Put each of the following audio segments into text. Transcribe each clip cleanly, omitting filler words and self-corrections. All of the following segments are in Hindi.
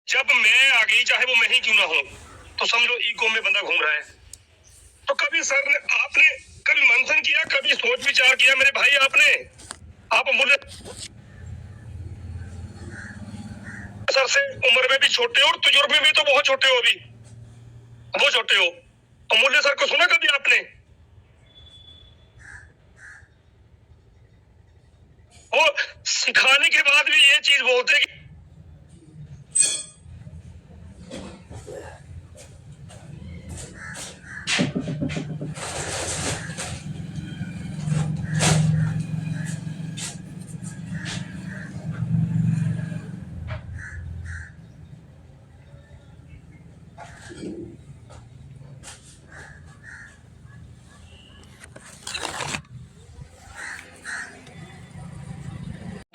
जब मैं आ गई, चाहे वो मैं ही क्यों ना हूं, तो समझो ईगो में बंदा घूम रहा है। तो कभी सर ने आपने कभी मंथन किया, कभी सोच विचार किया मेरे भाई आपने? आप अमूल्य सर से उम्र में भी छोटे हो और तजुर्बे में तो बहुत छोटे हो, अभी वो छोटे हो। अमूल्य सर को सुना कभी आपने? वो सिखाने के बाद भी ये चीज बोलते कि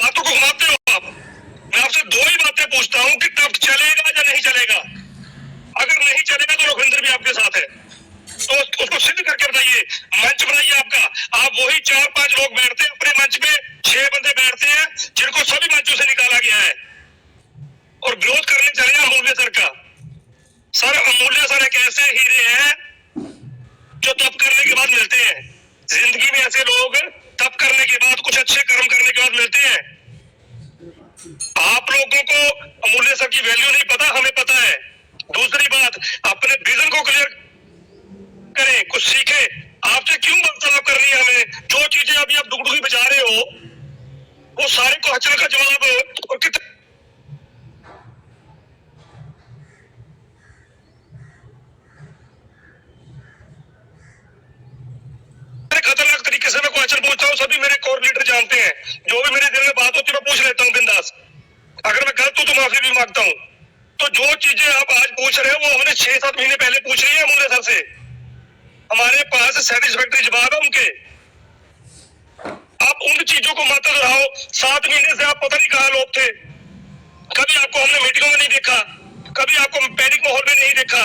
बातों को घुमाते हो आप। मैं आपसे दो ही बातें पूछता हूँ कि टफ चलेगा या नहीं चलेगा। अगर नहीं चलेगा तो लखविंदर भी आपके साथ है, तो उसको सिद्ध करके बताइए। मंच बनाइए आपका। आप वही 4-5 लोग बैठते हैं अपने मंच पे, 6 बंदे बैठते हैं जिनको सभी मंचों से निकाला गया है, और विरोध करने चले अमूल्य सर का। सर अमूल्य सर एक ऐसे हीरे हैं जो तप करने के बाद मिलते हैं। जिंदगी में ऐसे लोग तप करने के बाद, कुछ अच्छे कर्म करने के बाद मिलते हैं। आप लोगों को अमूल्य सर की वैल्यू नहीं पता, हमें पता है। दूसरी बात, अपने विजन को क्लियर करें, कुछ सीखे। आपसे क्यों वार्तालाप करनी है हमें? जो चीजें अभी आप दुगडुगी बजा रहे हो, वो सारे क्वेश्चन का जवाब और कितने खतरनाक तरीके से मैं क्वेश्चन पूछता हूँ, सभी मेरे कोऑर्डिनेटर जानते हैं। जो भी मेरे दिल में बात होती है मैं पूछ लेता हूँ बिंदास। अगर मैं गलत हूं तो माफी भी मांगता हूँ। तो जो चीजें आप आज पूछ रहे हो वो हमने 6-7 महीने पहले पूछ रही है अमूल्य सर से। हमारे पास सेटिस्फैक्टरी जवाब है उनके। आप उन चीजों को मत दोहराओ। 7 महीने से आप पता नहीं कहाँ लोग थे। कभी आपको हमने मीटिंगों में नहीं देखा, कभी आपको पैनिक माहौल में नहीं देखा।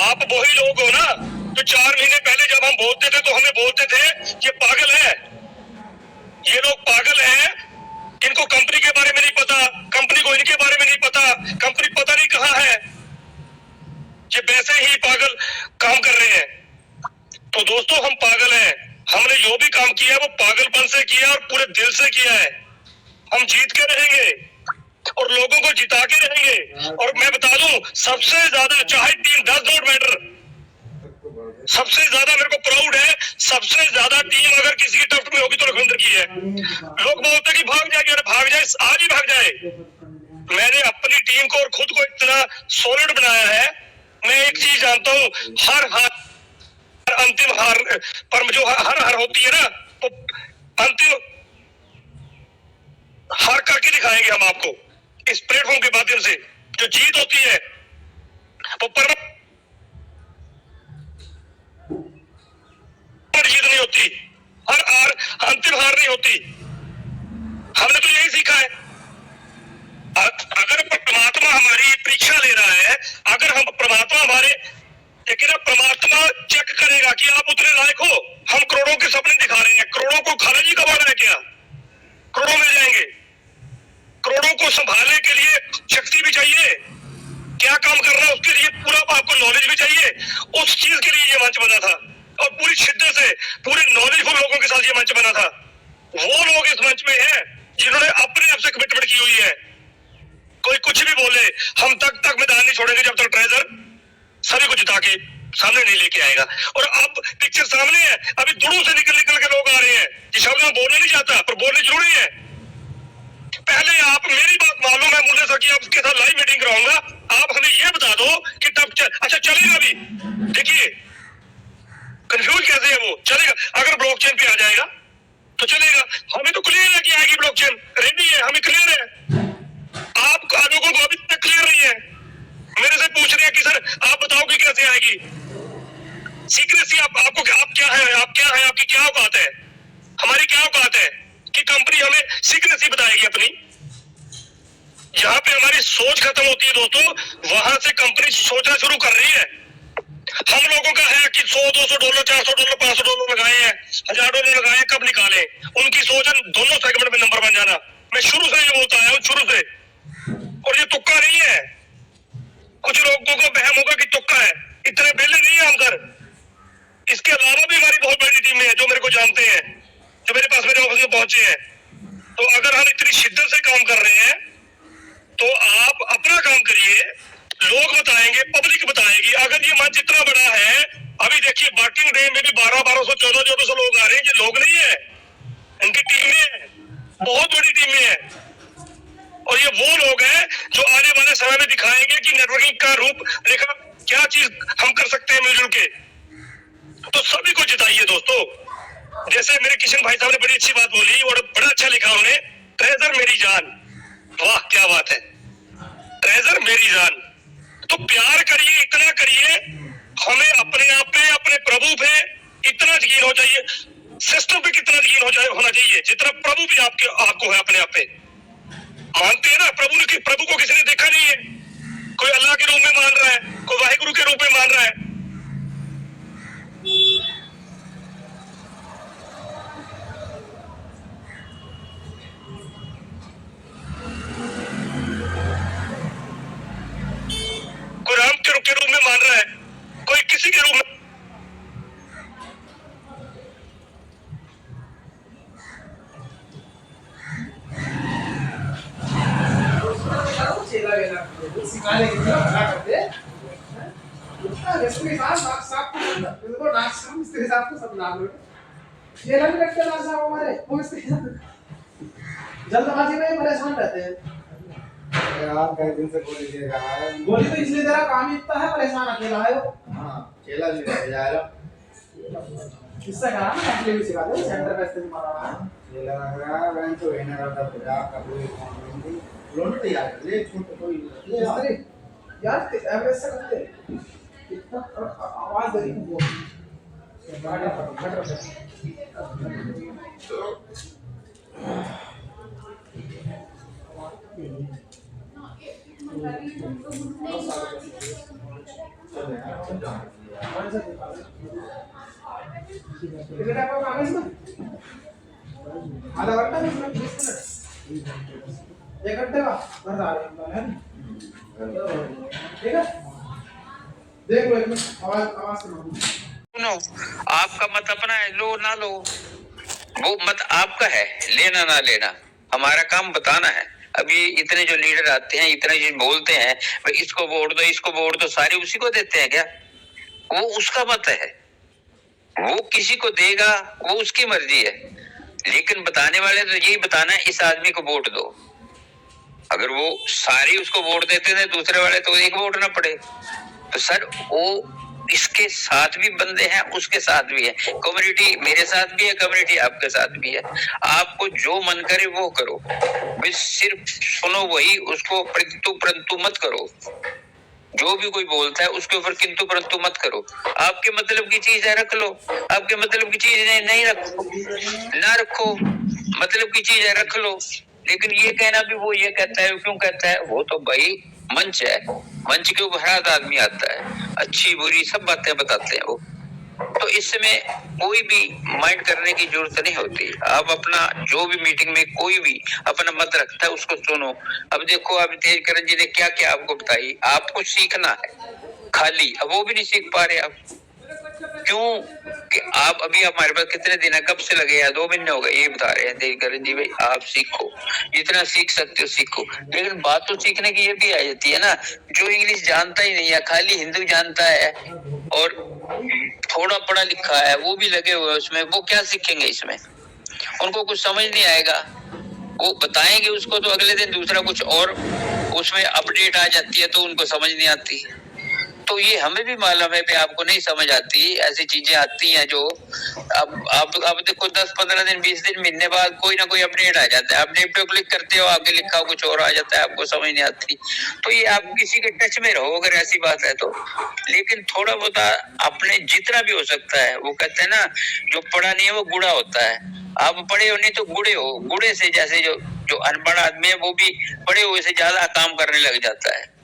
आप वही लोग हो ना जो 4 महीने पहले जब हम बोलते थे तो हमें बोलते थे ये पागल है, ये लोग पागल हैं, इनको कंपनी के बारे में नहीं पता, कंपनी को इनके बारे में नहीं पता, कंपनी पता नहीं कहाँ है। ये वैसे ही पागल काम कर रहे हैं। तो दोस्तों हम पागल हैं। हमने जो भी काम किया है वो पागलपन से किया और पूरे दिल से किया है। हम जीत के रहेंगे और लोगों को जिता के रहेंगे। और मैं बता दूं, सबसे ज्यादा, चाहे टीम 10 नॉट मैटर, सबसे ज्यादा मेरे को प्राउड है, सबसे ज्यादा टीम अगर किसी की टफ में होगी तो लखविंदर की है। लोग बोलते कि भाग जाएगी, अरे भाग जाए, आज ही भाग जाए। मैंने अपनी टीम को और खुद को इतना सॉलिड बनाया है। मैं एक चीज जानता हूँ, हर हार, अंतिम हार पर जो हर हार होती है ना, तो अंतिम हार करके दिखाएंगे हम आपको इस प्लेटफॉर्म के माध्यम से। जो जीत होती है वो जीत नहीं होती, हर हार अंतिम हार नहीं होती। हमने तो यही सीखा है। अगर परमात्मा हमारी परीक्षा ले रहा है, अगर हम परमात्मा हमारे, लेकिन अब परमात्मा चेक करेगा कि आप उतने लायक हो। हम करोड़ों के सपने दिखा रहे हैं, करोड़ों को खाना जी कमाना है क्या? करोड़ों मिल जाएंगे। करोड़ों को संभालने के लिए शक्ति भी चाहिए, क्या काम करना है उसके लिए पूरा आपको नॉलेज भी चाहिए। उस चीज के लिए ये मंच बना था और पूरी शिद्दत से पूरे नॉलेजफुल लोगों के साथ ये मंच बना था। वो लोग इस मंच में हैं जिन्होंने अपने आप से कमिटमेंट की हुई है। कोई कुछ भी बोले, हम तक मैदान नहीं छोड़ेंगे जब तक ट्रेजर सभी को जिता के सामने नहीं लेके आएगा। और अब पिक्चर सामने है, अभी दुड़ों से निकल निकल के लोग आ रहे हैं। ये शब्द में बोलना नहीं चाहता पर बोलने जरूरी है। पहले आप मेरी बात मान लो, मैं मुल्ले सर की आपके साथ लाइव मीटिंग कराऊंगा। आप हमें ये बता दो कि तब अच्छा चलेगा भी। देखिए कंफ्यूज कैसे है वो, चलेगा अगर ब्लॉकचेन पे आ जाएगा तो चलेगा। हमें तो क्लियर है कि आएगी ब्लॉकचेन, रेडी है, हमें क्लियर है। आप लोगों को अभी तक क्लियर नहीं है। मेरे से पूछ रहे हैं कि सर आप बताओ कि कैसे आएगी। सीक्रेसी आपको आप क्या है, आपकी क्या औकात है, हमारी क्या औकात है कि कंपनी हमें सीक्रेसी बताएगी अपनी? जहां पे हमारी सोच खत्म होती है दोस्तों, वहां से कंपनी सोचना शुरू कर रही है। हम लोगों का है कि $100-200, $400, $500 लगाए हैं, $1000 लगाए हैं, कब निकाले? उनकी सोच है दोनों सेगमेंट में नंबर बन जाना। मैं शुरू से ये बोलता आया हूं, शुरू से, और ये तुक्का नहीं है। कुछ लोगों को वहम होगा कि तुक्का है, इतने बेले नहीं है हम घर। इसके अलावा भी हमारी बहुत बड़ी टीमें हैं जो मेरे को जानते हैं, जो मेरे पास मेरे ऑफिस में पहुंचे हैं। तो अगर हम इतनी शिद्दत से काम कर रहे हैं तो आप अपना काम करिए, लोग बताएंगे, पब्लिक बताएगी। अगर ये मंच इतना बड़ा है, अभी देखिए वर्किंग डे में भी 1200 1400 लोग आ रहे हैं, ये लोग नहीं है, इनकी टीमें हैं, बहुत बड़ी टीमें हैं। और ये वो लोग हैं जो आने वाले समय में दिखाएंगे कि नेटवर्किंग का रूप रेखा क्या चीज हम कर सकते हैं मिलजुल के। तो सभी को जिताइए दोस्तों। जैसे मेरे किशन भाई साहब ने बड़ी अच्छी बात बोली और बड़ा अच्छा लिखा उन्होंने, ट्रेजर मेरी जान। वाह क्या बात है, ट्रेजर मेरी जान। तो प्यार करिए, इतना करिए, हमें अपने आप पे, अपने प्रभु पे इतना यकीन हो चाहिए, सिस्टम पे कितना यकीन होना चाहिए जितना प्रभु भी आपको है अपने आप पे। मानते हैं ना प्रभु को किसी ने देखा नहीं है, कोई अल्लाह के रूप में मान रहा है, कोई वाहिगुरु के रूप में मान रहा है। कोई राम के रूप में मान रहा है, कोई किसी के रूप में। सिखाने की तरह भला करते इसके साथ साफ इसको नाक साफ इसके साथ तो सब नाम लोग ये लग रखते ना साहब हमारे वो इसके जल्दबाजी में परेशान रहते हैं यार कई दिन से गोली दे रहा है। गोली तो इसलिए तेरा काम इतना है, परेशान अकेला है वो। हाँ चेला भी रह जाएगा, किससे कहा ना अकेले भी सिखा दे, सेंटर पे इस्तेमाल मार रहा है चेला लग रहा है वहीं तो इन्हें रखा पूजा का कोई लोन तैयार कर ले, छोटे कोई ये यार एवरेज से करते इतना आवाज दे रही वो आधा घंटा 20 मिनट 1 घंटे का घर आ रहे हैं ठीक है। देख लो एक मिनट आवाज सुनो, आपका मत अपना है, लो ना लो, वो मत आपका है, लेना ना लेना, हमारा काम बताना है। अभी इतने जो लीडर आते हैं, इतने जो बोलते हैं भाई इसको वोट दो, इसको वोट दो, सारे उसी को देते हैं क्या? वो उसका मत है, वो किसी को देगा, वो उसकी मर्जी है। लेकिन बताने वाले तो यही बताना है इस आदमी को वोट दो। अगर वो सारे उसको वोट देते थे, दूसरे वाले तो एक वोट ना पड़े। तो सर वो इसके साथ भी बंदे हैं, उसके साथ भी है, कम्युनिटी मेरे साथ भी है, कम्युनिटी आपके साथ भी है। आपको जो मन करे वो करो, बस सिर्फ सुनो वही, उसको किंतु परंतु मत करो। जो भी कोई बोलता है उसके ऊपर किंतु परंतु मत करो। आपके मतलब की चीज है रख लो, आपके मतलब की चीज नहीं रखो ना रखो, मतलब की चीज है रख लो। लेकिन ये कहना भी वो ये कहता है, क्यों कहता है, वो तो भाई मंच है, मंच के ऊपर हर आदमी आता है, अच्छी बुरी सब बातें बताते हैं वो। तो इसमें कोई भी माइंड करने की जरूरत नहीं होती। आप अपना जो भी मीटिंग में कोई भी अपना मत रखता है उसको सुनो। अब देखो अभी तेजकरण जी ने क्या क्या आपको बताई, आपको सीखना है खाली, अब वो भी नहीं सीख पा रहे आप। क्यों कि आप अभी हमारे पास कितने दिन है, कब से लगे हैं, 2 महीने हो गए, ये बता रहे हैं तेजकरण जी भाई आप सीखो, जितना सीख सकते हो सीखो। लेकिन बात तो सीखने की ये भी आ जाती है ना, जो इंग्लिश जानता ही नहीं है, खाली हिंदी जानता है और थोड़ा पढ़ा लिखा है, वो भी लगे हुए उसमें, वो क्या सीखेंगे इसमें? उनको कुछ समझ नहीं आएगा। वो बताएंगे उसको तो अगले दिन दूसरा कुछ और उसमें अपडेट आ जाती है, तो उनको समझ नहीं आती। तो ये हमें भी मालूम है कि आपको नहीं समझ आती, ऐसी चीजें आती हैं जो अब देखो 10-15 दिन 20 दिन महीने बाद कोई ना कोई अपडेट आ जाता है, अपडेट पे क्लिक करते हो आगे लिखा हो कुछ और आ जाता है, आपको समझ नहीं आती। तो ये आप किसी के टच में रहो अगर ऐसी बात है तो। लेकिन थोड़ा बहुत अपने जितना भी हो सकता है, वो कहते हैं ना जो पढ़ा नहीं है वो गुड़ा होता है, आप पढ़े हो नहीं तो गुड़े हो, गुड़े से जैसे जो अनपढ़ आदमी है वो भी पढ़े हुए से ज्यादा काम करने लग जाता है।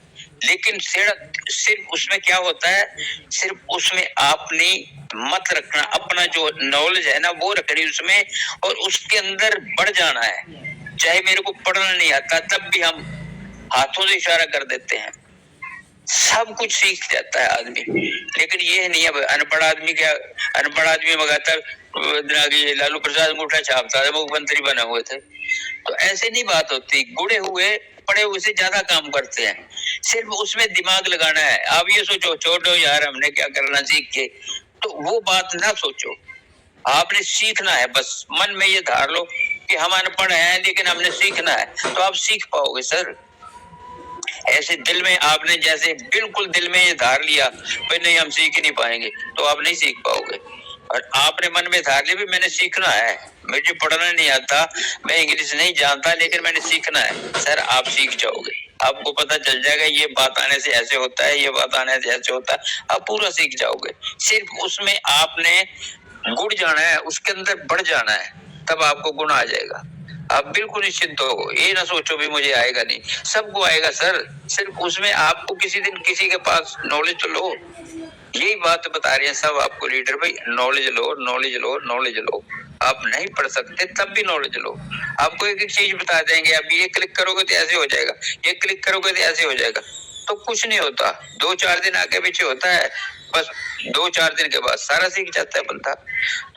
लेकिन सिर्फ उसमें क्या होता है, सिर्फ उसमें आपने मत रखना, अपना जो नॉलेज है ना वो रखनी उसमें, और उसके अंदर बढ़ जाना है। चाहे मेरे को पढ़ना नहीं आता तब भी हम हाथों से इशारा कर देते हैं, सब कुछ सीख जाता है आदमी। लेकिन ये नहीं है, अनपढ़ आदमी क्या, अनपढ़ आदमी मंगाता लालू प्रसाद अंगूठा छापता है, मुख्यमंत्री बने हुए थे। तो ऐसे नहीं बात होती, गुड़े हुए पड़े हुए से ज्यादा काम करते हैं, सिर्फ उसमें दिमाग लगाना है। आप ये सोचो छोड़ो यार हमने क्या करना सीख के, तो वो बात ना सोचो, आपने सीखना है। बस मन में ये धार लो कि हम अनपढ़ हैं लेकिन हमने सीखना है, तो आप सीख पाओगे सर। ऐसे दिल में आपने जैसे बिल्कुल दिल में ये धार लिया भाई नहीं हम सीख ही नहीं पाएंगे, तो आप नहीं सीख पाओगे। और आपने मन में धार लिया भी मैंने सीखना है, मुझे पढ़ना नहीं आता, मैं इंग्लिश नहीं जानता लेकिन मैंने सीखना है, सर आप सीख जाओगे। आपको पता चल जाएगा ये बात आने से ऐसे होता है, ये बात आने से ऐसे होता है, आप पूरा सीख जाओगे। सिर्फ उसमें आपने गुड़ जाना है, उसके अंदर बढ़ जाना है, तब आपको गुण आ जाएगा। आप बिल्कुल निश्चिंत हो, ये ना सोचो भी मुझे आएगा नहीं, सबको आएगा सर। सिर्फ उसमें आपको किसी दिन किसी के पास नॉलेज तो लो, यही बात बता रहे हैं सब आपको लीडर भाई, नॉलेज लो नॉलेज लो नॉलेज लो। आप नहीं पढ़ सकते तब भी नॉलेज लो। आपको एक एक चीज बता देंगे, अब ये क्लिक करोगे तो ऐसे हो जाएगा, ये क्लिक करोगे तो ऐसे हो जाएगा, तो कुछ नहीं होता। 2-4 दिन आगे पीछे होता है, बस 2-4 दिन के बाद सारा सीख जाता है बंदा।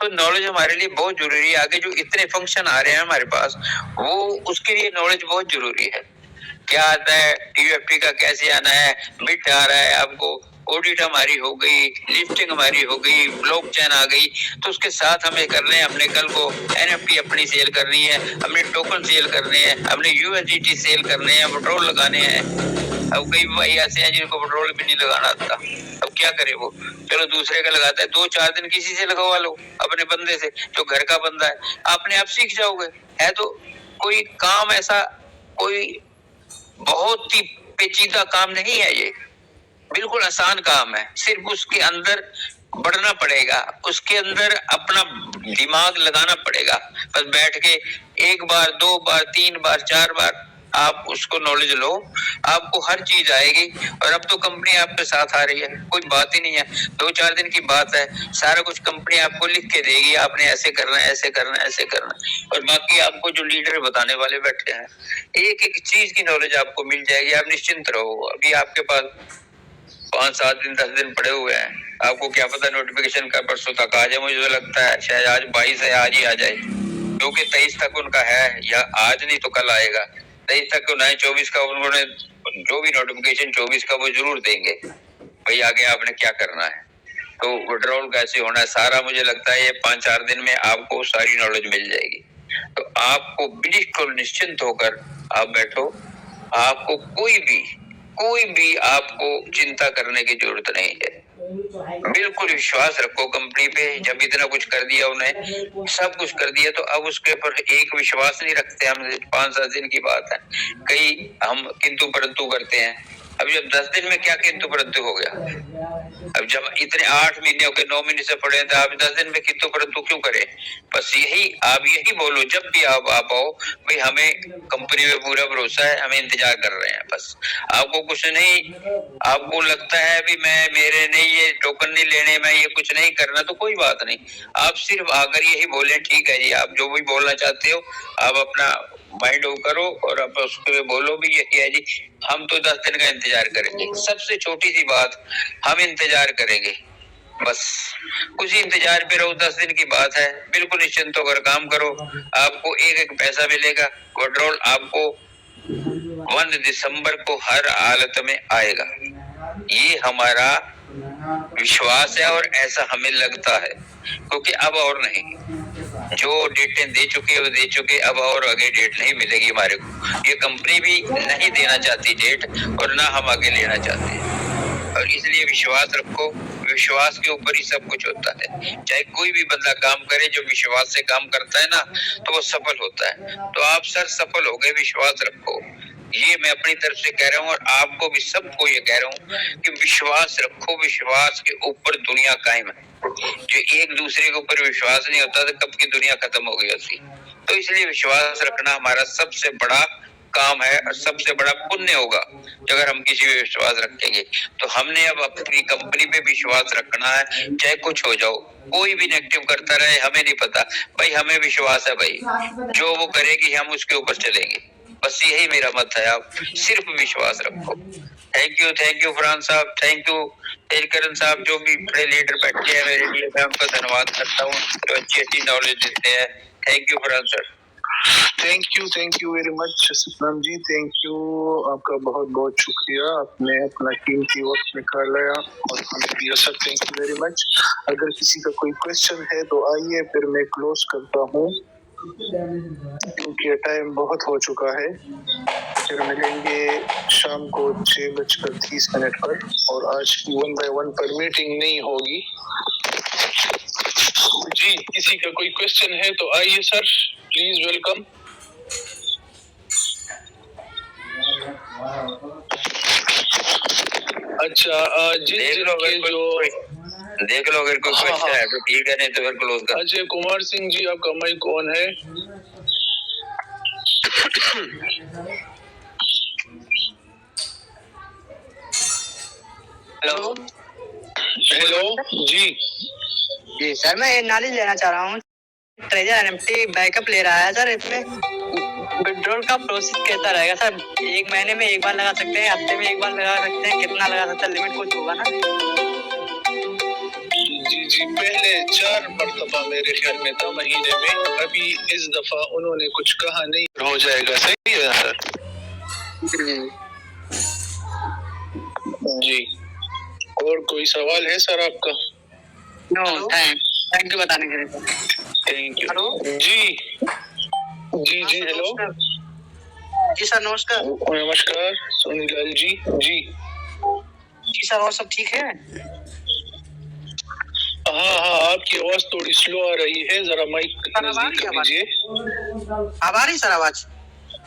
तो नॉलेज हमारे लिए बहुत जरूरी है। आगे जो इतने फंक्शन आ रहे हैं हमारे पास, वो उसके लिए नॉलेज बहुत जरूरी है। क्या आता है टीयूएफटी का, कैसे आना है, बिट आ रहा है आपको, ऑडिट हमारी हो गई, लिस्टिंग हमारी हो गई, ब्लॉकचेन आ गई, तो उसके साथ हमें करने हैं, हमने कल को एनएफटी अपनी सेल करनी है, हमने टोकन सेल करने हैं, हमने यूएसडीटी सेल करने हैं, पेट्रोल लगाने हैं। अब कई भाई ऐसे हैं जिनको पेट्रोल भी नहीं लगाना आता, अब क्या करे वो, चलो दूसरे का लगाता है, 2-4 दिन किसी से लगवा लो, अपने बंदे से जो घर का बंदा है, अपने आप सीख जाओगे। है तो कोई काम ऐसा, कोई बहुत ही पेचीदा काम नहीं है, ये बिल्कुल आसान काम है। सिर्फ उसके अंदर बढ़ना पड़ेगा, उसके अंदर अपना दिमाग लगाना पड़ेगा। बस बैठ के 1 बार 2 बार 3 बार 4 बार आप उसको नॉलेज लो, आपको हर चीज आएगी। और अब तो कंपनी आपके साथ आ रही है, कोई बात ही नहीं है, 2-4 दिन की बात है, सारा कुछ कंपनी आपको लिख के देगी, आपने ऐसे करना है ऐसे करना है ऐसे करना है। और बाकी आपको जो लीडर बताने वाले बैठे हैं, एक एक चीज की नॉलेज आपको मिल जाएगी, आप निश्चिंत रहो। अभी आपके पास 5-7 दिन 10 दिन पड़े हुए हैं, आपको क्या पता नोटिफिकेशन का परसों तक आ जाए। मुझे तो लगता है शायद आज 22 है, आज ही आ जाए, क्योंकि 23 तक उनका है, या आज नहीं तो कल आएगा। 23 तक तो नहीं, 24 का उन्होंने जो भी नोटिफिकेशन 24 का वो जरूर देंगे, भाई आगे आपने क्या करना है, तो विड्रॉल कैसे होना है, सारा मुझे लगता है ये 5-4 दिन में आपको सारी नॉलेज मिल जाएगी। तो आपको बिल्कुल निश्चिंत होकर आप बैठो, आपको कोई भी आपको चिंता करने की जरूरत नहीं है। बिल्कुल विश्वास रखो कंपनी पे, जब इतना कुछ कर दिया उन्हें, सब कुछ कर दिया, तो अब उसके ऊपर एक विश्वास नहीं रखते हम। 5-7 दिन की बात है, कई हम किंतु परंतु करते हैं। अब जब 10 दिन में क्या किंतु परंतु हो गया, अब जब इतने 8 महीने हो गए, 9 महीने से पड़े तो आप 10 दिन में किंतु परंतु क्यों करें। बस आप यही बोलो जब भी आप आओ, भाई हमें कंपनी में पूरा भरोसा है, हमें इंतजार कर रहे हैं। बस आपको कुछ नहीं, आपको लगता है भी मेरे नहीं ये टोकन नहीं लेने, मैं ये कुछ नहीं करना, तो कोई बात नहीं, आप सिर्फ आकर यही बोले ठीक है जी, आप जो भी बोलना चाहते हो आप अपना माइंड ऑफ करो और आप उसके बोलो भी यही है जी, हम तो 10 दिन का इंतजार करेंगे। सबसे छोटी सी बात, हम इंतजार करेंगे, बस उसी इंतजार पे रहो। 10 दिन की बात है, बिल्कुल निश्चिंत होकर काम करो, आपको एक पैसा मिलेगा। विड्रॉल आपको 1 दिसंबर को हर हालत में आएगा, ये हमारा विश्वास है और ऐसा हमें लगता है, क्योंकि अब और नहीं, जो डेटें दे चुके वो दे चुके, अब और आगे डेट नहीं मिलेगी हमारे को। ये कंपनी भी नहीं देना चाहती डेट, और ना हम आगे लेना चाहते हैं। और इसलिए विश्वास रखो, विश्वास के ऊपर ही सब कुछ होता है। चाहे कोई भी बंदा काम करे, जो विश्वास से काम करता है ना, तो वो सफल होता है। तो आप सर सफल हो गए, विश्वास रखो, ये मैं अपनी तरफ से कह रहा हूँ, और आपको भी सबको ये कह रहा हूँ कि विश्वास रखो, विश्वास के ऊपर दुनिया कायम है। जो एक दूसरे के ऊपर विश्वास नहीं होता तो कब की दुनिया खत्म हो गई होती। तो इसलिए विश्वास रखना हमारा सबसे बड़ा काम है, और सबसे बड़ा पुण्य होगा अगर हम किसी पे विश्वास रखेंगे। तो हमने अब अपनी कंपनी पे विश्वास रखना है, चाहे कुछ हो जाओ, कोई भी नेगेटिव करता रहे, हमें नहीं पता भाई, हमें विश्वास है भाई, जो वो करेगी हम उसके ऊपर चलेंगे। बस यही मेरा मत है, आप सिर्फ विश्वास रखो। थैंक यू फरहान साहब, थैंक यू करण साहब, जो भी बड़े लीडर बैठे हैं मेरे लिए, मैं उनका धन्यवाद करता हूँ, जो अच्छी नॉलेज देते हैं। Thank you Farhan sir. Thank you very much Satnam ji, thank you, आपका बहुत बहुत शुक्रिया, आपने अपना कीमती वक्त निकाला और हमें दिया sir, thank you very much. अगर किसी का कोई क्वेश्चन है तो आइए, फिर मैं क्लोज करता हूँ क्योंकि टाइम बहुत हो चुका है। फिर मिलेंगे शाम को 6:30 पर, और आज 1 by 1 पर मीटिंग नहीं होगी जी। किसी का कोई क्वेश्चन है तो आइए सर, प्लीज वेलकम। अच्छा देख लो अगर कोई क्वेश्चन है तो ठीक है, नहीं तो फिर क्लोज कर। अजय कुमार सिंह जी, आपका माइक ऑन है। हेलो जी सर, मैं नॉलेज लेना चाह रहा हूँ। ट्रेजर एनएफटी बैकअप ले रहा है सर, इसमें विड्रॉल का प्रोसेस कैसा रहेगा सर? 1 महीने में एक बार लगा सकते हैं, हफ्ते में एक बार लगा सकते हैं, कितना लगा सकते हैं? लिमिट कुछ होगा ना? जी, पहले 4 मरतबा मेरे ख्याल में था महीने में, अभी इस दफा उन्होंने कुछ कहा नहीं, हो जाएगा। सही है सर जी। और कोई सवाल है सर आपका? नो, थैंक यू बताने के लिए। Thank you. Hello ji hello ji sir, नमस्कार। नमस्कार सोनीलाल जी। जी सर, और सब ठीक है? हाँ, आपकी आवाज थोड़ी स्लो आ रही है, जरा माइक नजदीक कर लीजिए। अब आ रही सर आवाज?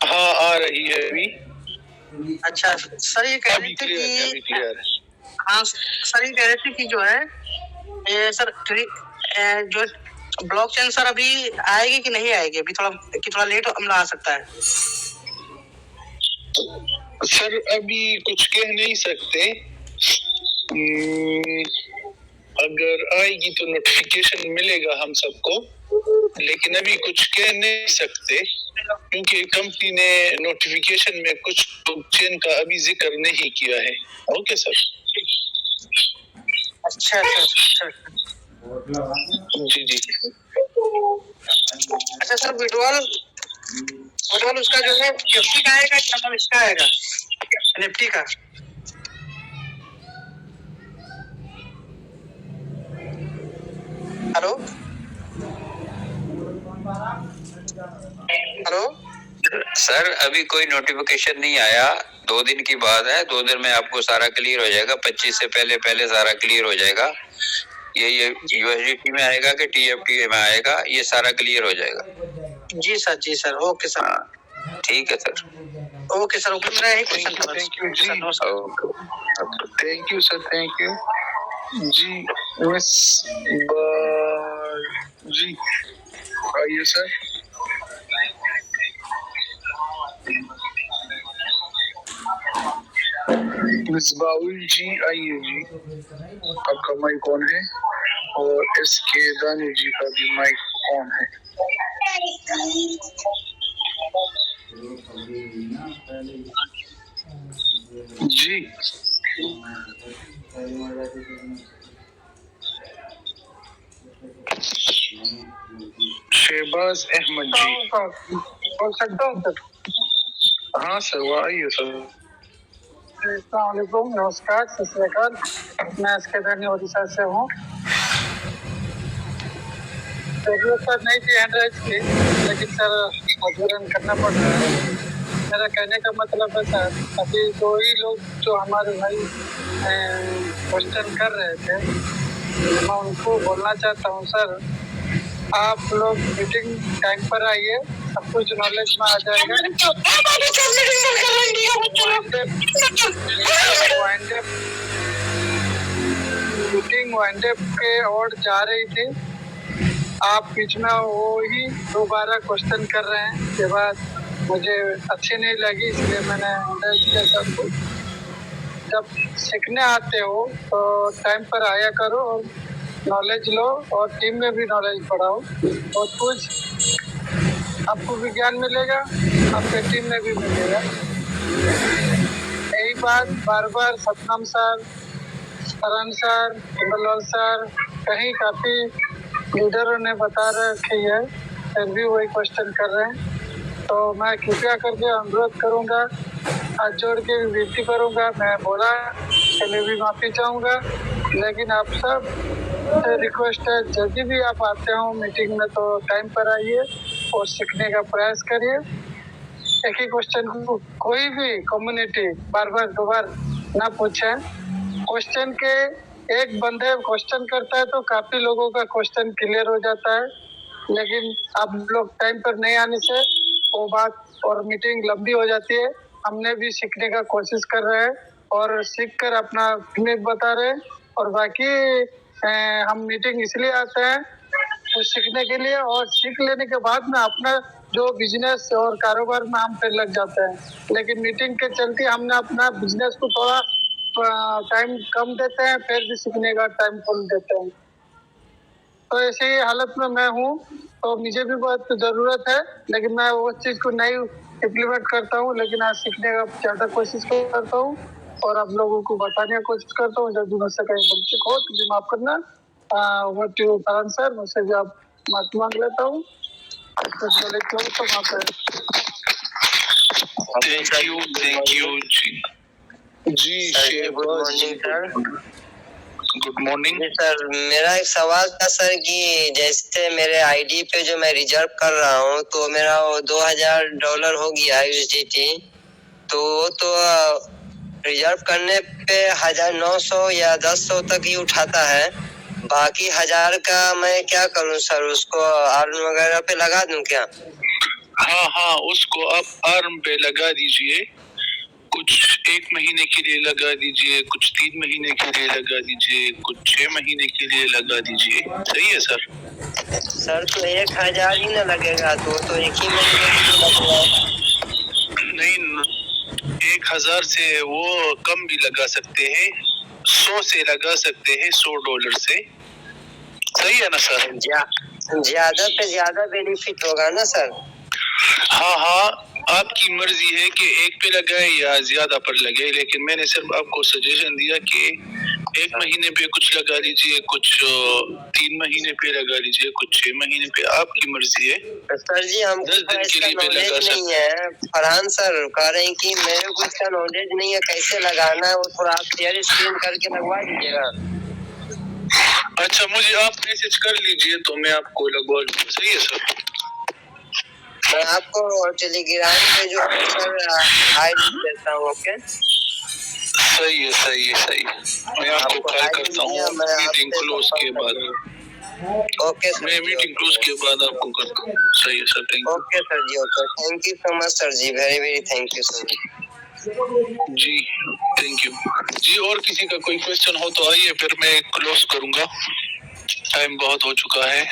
हाँ, आ रही है अभी। अच्छा सर, ये कह रहे थे कि हाँ सर, ये कह रहे थे कि जो है ये सर जो ब्लॉकचेन सर अभी आएगी कि नहीं आएगी? अभी थोड़ा लेट हमला आ सकता है सर, अभी कुछ कह नहीं सकते। अगर आएगी तो नोटिफिकेशन मिलेगा हम सबको, लेकिन अभी कुछ कह नहीं सकते क्योंकि कंपनी ने नोटिफिकेशन में कुछ ब्लॉकचेन का अभी जिक्र नहीं किया है। Okay sir. अच्छा जी। अच्छा सर, विड्रॉल उसका जो है निफ्टी का आएगा या इसका आएगा? निफ्टी का। हेलो सर, अभी कोई नोटिफिकेशन नहीं आया, 2 दिन की बात है, 2 दिन में आपको सारा क्लियर हो जाएगा। 25 से पहले सारा क्लियर हो जाएगा। ये यूएसडीटी में आएगा कि टीएफटी में आएगा, ये सारा क्लियर हो जाएगा। जी सर, ओके सर। हाँ, ठीक है सर। ओके सर, ओके, मेरा यही क्वेश्चन था। Thank you ji. Thank you sir, thank you ji. Miss ji, आइए सर। मिस बाउल जी, आइए जी, आपका माइक ऑन है, और एसके दानी जी का भी माइक ऑन है। जी शहबाज अहमद जी, बोल सकता हूँ सर? हाँ सर, वो आइए सर। अस्सलामुअलैकुम, नमस्कार, सत श्री अकाल। मैं एसके दानी ओडिशा से हूँ। जरूरत सर नहीं थी एंड्रॉइड की, लेकिन सर मजबूरन करना पड़ रहा है। मेरा कहने का मतलब है सर, अभी 2 ही लोग जो हमारे भाई क्वेश्चन कर रहे थे, मैं उनको बोलना चाहता हूँ सर, आप लोग मीटिंग टाइम पर आइए, सब कुछ नॉलेज में आ जाएगा। मीटिंग वाइंड अप के ओर जा रही थी, आप बीच में वो ही दोबारा क्वेश्चन कर रहे हैं, उसके बाद मुझे अच्छी नहीं लगी, इसलिए मैंने अंडरस्टैंड किया सबको। जब सीखने आते हो तो टाइम पर आया करो और नॉलेज लो, और टीम में भी नॉलेज बढ़ाओ, और कुछ आपको भी ज्ञान मिलेगा आपके टीम में भी मिलेगा। यही बात बार बार सतनाम सर, करण सर, बलवाल सर, कहीं काफ़ी लीडरों ने बता रखी है, फिर भी वही क्वेश्चन कर रहे हैं। तो मैं कृपया करके अनुरोध करूंगा, हाथ जोड़ के विनती करूंगा। मैं बोला चलिए भी माफ़ी चाहूँगा, लेकिन आप सब से रिक्वेस्ट है, जब भी आप आते हो मीटिंग में तो टाइम पर आइए और सीखने का प्रयास करिए। एक ही क्वेश्चन को कोई भी कम्युनिटी बार बार दोबारा ना पूछे। क्वेश्चन के एक बंदे क्वेश्चन करता है तो काफ़ी लोगों का क्वेश्चन क्लियर हो जाता है, लेकिन आप लोग टाइम पर नहीं आने से वो बात और मीटिंग लंबी हो जाती है। हमने भी सीखने का कोशिश कर रहे हैं और सीख कर अपना फीडबैक बता रहे हैं। और बाकी हम मीटिंग इसलिए आते हैं कुछ सीखने के लिए, और सीख लेने के बाद में अपना जो बिजनेस और कारोबार में हम फिर लग जाते हैं। लेकिन मीटिंग के चलते हमने अपना बिजनेस को थोड़ा टाइम कम देते हैं, फिर भी सीखने का टाइम फुल देते हैं। तो ऐसी हालत में मैं हूँ, तो मुझे भी बहुत ज़रूरत है, लेकिन मैं उस चीज़ को नहीं इम्प्लीमेंट करता हूँ। लेकिन आज सीखने का ज़्यादा कोशिश करता हूँ और आप लोगों को बताने की कोशिश करता हूँ। जब भी मुझसे कहीं वंचित हो तो भी माफ़ करना। करण सर, मुझसे भी आप माफी मांग लेता हूँ। तो वहाँ पर thank you ji. Good morning sir. Good morning sir, मेरा एक सवाल था सर कि जैसे मेरे आईडी पे जो मैं रिजर्व कर रहा हूँ तो मेरा वो $2000 हो गया है USDT। तो रिजर्व करने पे 1900 या 1100 तक ही उठाता है। बाकी 1000 का मैं क्या करूँ सर, उसको आर्म वगैरह पे लगा दूं क्या? हाँ, उसको आप आर्म पे लगा दीजिए। कुछ 1 महीने के लिए लगा दीजिए, कुछ 3 महीने के लिए लगा दीजिए, कुछ 6 महीने के लिए लगा दीजिए। सही है सर? सर तो 1000 ही ना लगेगा, तो एक ही महीने के लिए लगेगा। नहीं, 1000 से वो कम भी लगा सकते हैं, 100 से लगा सकते हैं, $100 से। सही है ना सर? ज्यादा से ज्यादा बेनिफिट होगा ना सर? हाँ, आपकी मर्जी है कि एक पे लगाए या ज्यादा पर लगे, लेकिन मैंने सिर्फ आपको सजेशन दिया कि 1 महीने पे कुछ लगा लीजिए, कुछ 3 महीने पे लगा लीजिए, कुछ 6 महीने पे, आपकी मर्जी है। सर जी, हमको 10 दिन के लिए भी लगा नहीं है। फरहान सर कह रहे हैं कि मेरे को इसका नॉलेज नहीं है, कैसे लगाना है, वो थोड़ा आप शेयर स्क्रीन करके लगवा दीजिएगा। अच्छा, मुझे आप मैसेज कर लीजिए तो मैं आपको लगवा दूंगा। सही है सर? मैं आपको टेलीग्राम पे जो है सर आईडी देता हूँ। ओके, सही है। मैं आपको कॉल करता हूँ मीटिंग क्लोज के बाद। ओके सर, मैं मीटिंग क्लोज के बाद आपको करता हूँ। सही है sir, thank you. Okay sir ji, okay, thank you so much sir ji, very thank you sir ji. Thank you ji. और किसी का कोई क्वेश्चन हो तो आइए, फिर मैं क्लोज करूंगा, टाइम बहुत हो चुका है।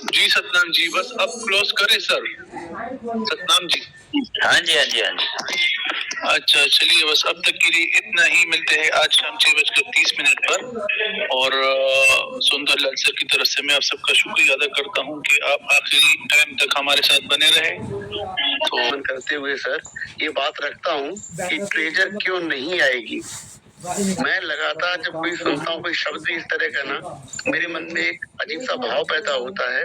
जी सतनाम जी, बस अब क्लोज करें सर? सतनाम जी। हाँ जी। अच्छा, चलिए, बस अब तक के लिए इतना ही। मिलते हैं आज शाम 6:30 पर। और सुंदरलाल सर की तरफ से मैं आप सबका शुक्रिया अदा करता हूं कि आप आखिरी टाइम तक हमारे साथ बने रहे। तो करते हुए सर ये बात रखता हूं कि ट्रेजर क्यों नहीं आएगी। मैं लगातार जब कोई सुनता हूँ कोई शब्द भी इस तरह का ना, मेरे मन में एक अजीब सा भाव पैदा होता है।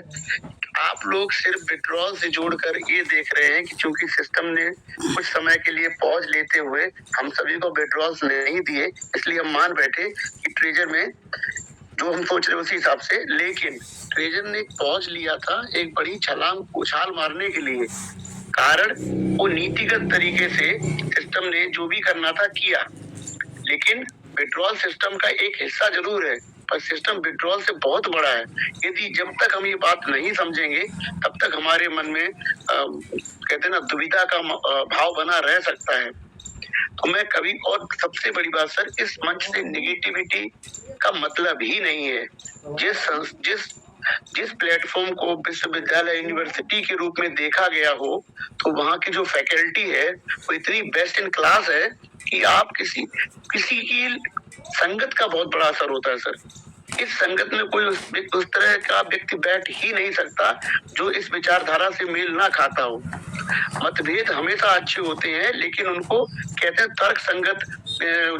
आप लोग सिर्फ विड्रॉल से जोड़कर ये देख रहे हैं कि चूंकि सिस्टम ने कुछ समय के लिए पॉज लेते हुए हम सभी को विड्रॉल्स नहीं दिए, इसलिए हम मान बैठे कि ट्रेजर में जो हम सोच रहे उसी हिसाब से। लेकिन ट्रेजर ने पॉज लिया था एक बड़ी उछाल मारने के लिए। कारण वो नीतिगत तरीके से सिस्टम ने जो भी करना था किया, लेकिन विड्रॉल सिस्टम का एक हिस्सा जरूर है, पर सिस्टम विड्रॉल से बहुत बड़ा है। यदि जब तक हम ये बात नहीं समझेंगे तब तक हमारे मन में कहते हैं ना, दुविधा का भाव बना रह सकता है। तो मैं कभी, और सबसे बड़ी बात सर, इस मंच से निगेटिविटी का मतलब ही नहीं है। जिस प्लेटफॉर्म को विश्वविद्यालय यूनिवर्सिटी के रूप में देखा गया हो, तो वहाँ की जो फैकल्टी है वो इतनी बेस्ट इन क्लास है कि आप किसी की संगत का बहुत बड़ा असर होता है सर। इस संगत में कोई उस तरह का व्यक्ति बैठ ही नहीं सकता जो इस विचारधारा से मेल ना खाता हो। मतभेद हमेशा अच्छे होते हैं, लेकिन उनको कहते हैं तर्क संगत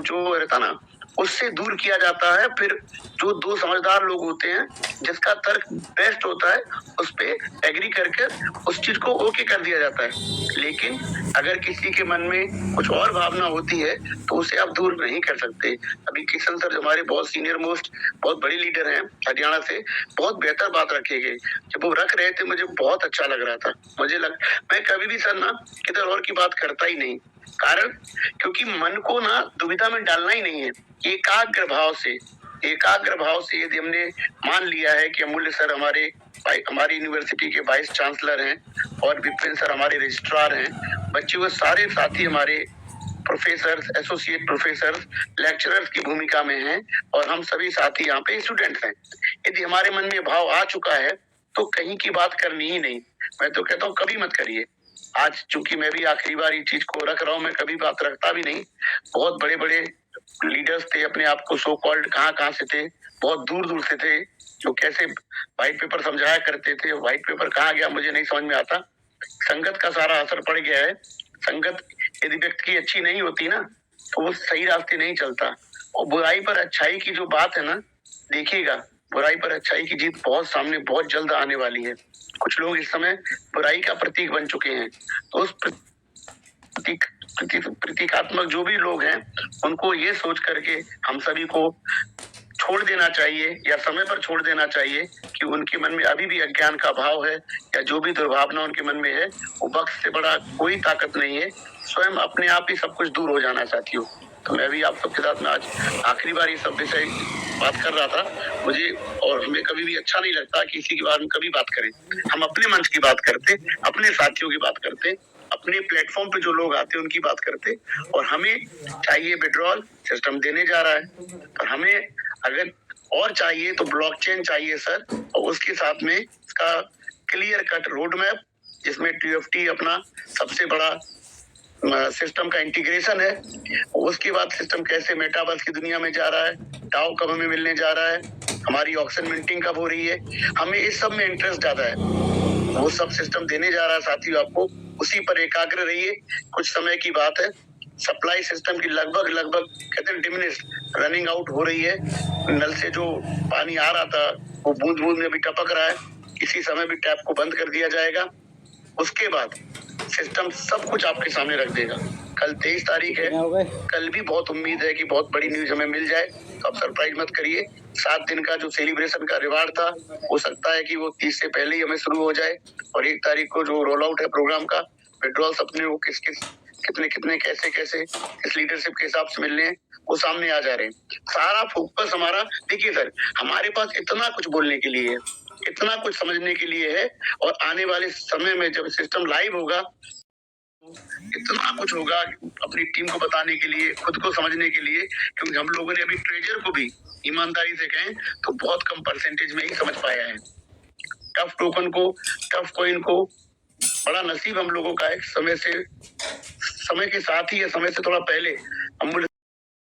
जो रहता ना, उससे दूर किया जाता है। फिर जो दो समझदार लोग होते हैं, जिसका तर्क बेस्ट होता है, उस पे एग्री करके उस चीज को ओके कर दिया जाता है। लेकिन अगर किसी के मन में कुछ और भावना होती है तो उसे आप दूर नहीं कर सकते। अभी किशन सर हमारे बहुत सीनियर मोस्ट बहुत बड़े लीडर हैं हरियाणा से, बहुत बेहतर बात रखे गए। जब वो रख रहे थे मुझे बहुत अच्छा लग रहा था। मैं कभी भी सर ना किधर और की बात करता ही नहीं, कारण क्योंकि मन को ना दुविधा में डालना ही नहीं है। एकाग्र भाव से यदि हमने मान लिया है कि अमूल्य सर हमारी यूनिवर्सिटी के वाइस चांसलर हैं और विपिन सर हमारे रजिस्ट्रार हैं, बच्चे वो सारे साथी हमारे प्रोफेसर, एसोसिएट प्रोफेसर, लेक्चरर्स की भूमिका में हैं और हम सभी साथी यहाँ पे स्टूडेंट्स हैं। यदि हमारे मन में भाव आ चुका है तो कहीं की बात करनी ही नहीं। मैं तो कहता हूँ कभी मत करिए। आज चूंकि मैं भी आखिरी बार ये चीज को रख रहा हूँ, मैं कभी बात रखता भी नहीं। बहुत बड़े बड़े लीडर्स थे, अपने आप को सो कॉल्ड कहाँ से थे, बहुत दूर से थे, जो कैसे व्हाइट पेपर समझाया करते थे। व्हाइट पेपर कहाँ गया मुझे नहीं समझ में आता। संगत का सारा असर पड़ गया है। संगत यदि व्यक्ति की अच्छी नहीं होती ना तो वो सही रास्ते नहीं चलता। और बुराई पर अच्छाई की जो बात है ना, देखिएगा बुराई पर अच्छाई की जीत बहुत सामने बहुत जल्द आने वाली है। कुछ लोग इस समय बुराई का प्रतीक बन चुके हैं, तो उस प्रतीकात्मक जो भी लोग हैं उनको ये सोच करके हम सभी को छोड़ देना चाहिए या समय पर छोड़ देना चाहिए कि उनके मन में अभी भी अज्ञान का भाव है या जो भी दुर्भावना उनके मन में है, वो वक्त से बड़ा कोई ताकत नहीं है। स्वयं अपने आप ही सब कुछ दूर हो जाना चाहती हो। तो मैं भी आप सबके साथ में आज आखिरी बार ये सब विषय बात कर रहा था। मुझे और हमें कभी भी अच्छा नहीं लगता कि किसी के बारे में कभी बात करें। हम अपने मंच की बात करते, अपने साथियों की बात करते, अपने प्लेटफॉर्म पे जो लोग आते हैं उनकी बात करते। और हमें चाहिए विड्रॉल सिस्टम देने जा रहा है, और हमें अगर और चाहिए तो ब्लॉकचेन चाहिए सर, और उसके साथ में इसका क्लियर कट रोड मैप जिसमें TFT अपना सबसे बड़ा सिस्टम का इंटीग्रेशन है। उसके बाद सिस्टम कैसे मेटावर्स की दुनिया में जा रहा है, डाउ कब हमें मिलने जा रहा है, हमारी ऑक्शन मिंटिंग कब हो रही है, हमें इस सब में इंटरेस्ट ज्यादा है। वो सब सिस्टम देने जा रहा है साथियों, आपको उसी पर एकाग्र रहिए। कुछ समय की बात है। सप्लाई सिस्टम की लगभग कहते हैं डिमिनिश रनिंग आउट हो रही है। नल से जो पानी आ रहा था वो बूंद बूंद में भी टपक रहा है। इसी समय भी टैप को बंद कर दिया जाएगा। उसके बाद सिस्टम सब कुछ आपके सामने रख देगा। कल 23 तारीख है, कल भी बहुत उम्मीद है कि बहुत बड़ी न्यूज हमें मिल जाए, तो आप सरप्राइज मत करिए। 7 दिन का जो सेलिब्रेशन का रिवार्ड था, हो सकता है कि वो 30 से पहले ही हमें शुरू हो जाए। और 1 तारीख को जो रोल आउट है प्रोग्राम का, विड्रॉल्स अपने वो कितने कैसे किस लीडरशिप के हिसाब से मिलने हैं, वो सामने आ जा रहे हैं। सारा फोकस हमारा, देखिए सर, हमारे पास इतना कुछ बोलने के लिए है, इतना कुछ समझने के लिए है, और आने वाले समय में जब सिस्टम लाइव होगा इतना कुछ होगा अपनी टीम को बताने के लिए, खुद को समझने के लिए। क्योंकि हम लोगों ने अभी ट्रेजर को भी ईमानदारी से कहें तो बहुत कम परसेंटेज में ही समझ पाया है। टफ टोकन को, टफ कॉइन को बड़ा नसीब हम लोगों का है। समय के साथ ही या समय से थोड़ा पहले अमूल्य